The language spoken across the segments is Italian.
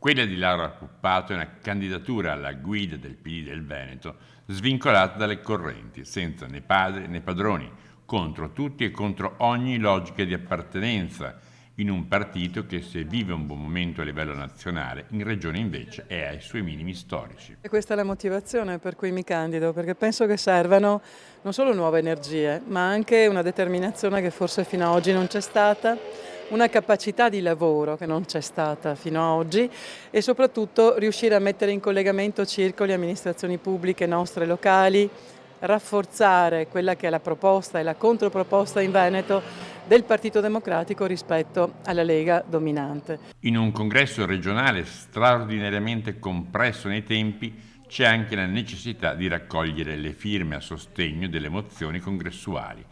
Quella di Laura Puppato è una candidatura alla guida del PD del Veneto svincolata dalle correnti, senza né padri né padroni, contro tutti e contro ogni logica di appartenenza, in un partito che, se vive un buon momento a livello nazionale, in regione invece è ai suoi minimi storici. E questa è la motivazione per cui mi candido, perché penso che servano non solo nuove energie, ma anche una determinazione che forse fino ad oggi non c'è stata, una capacità di lavoro che non c'è stata fino ad oggi e soprattutto riuscire a mettere in collegamento circoli, amministrazioni pubbliche nostre locali, rafforzare quella che è la proposta e la controproposta in Veneto del Partito Democratico rispetto alla Lega dominante. In un congresso regionale straordinariamente compresso nei tempi c'è anche la necessità di raccogliere le firme a sostegno delle mozioni congressuali,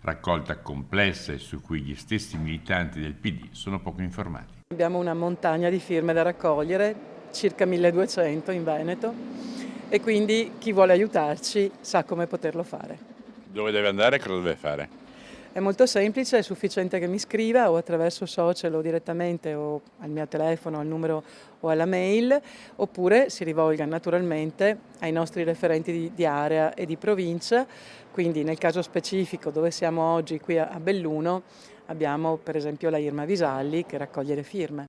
raccolta complessa e su cui gli stessi militanti del PD sono poco informati. Abbiamo una montagna di firme da raccogliere, circa 1200 in Veneto, e quindi chi vuole aiutarci sa come poterlo fare. Dove deve andare e cosa deve fare? È molto semplice, è sufficiente che mi scriva o attraverso social o direttamente o al mio telefono, al numero o alla mail, oppure si rivolga naturalmente ai nostri referenti di area e di provincia. Quindi nel caso specifico dove siamo oggi qui a Belluno abbiamo per esempio la Irma Visalli che raccoglie le firme.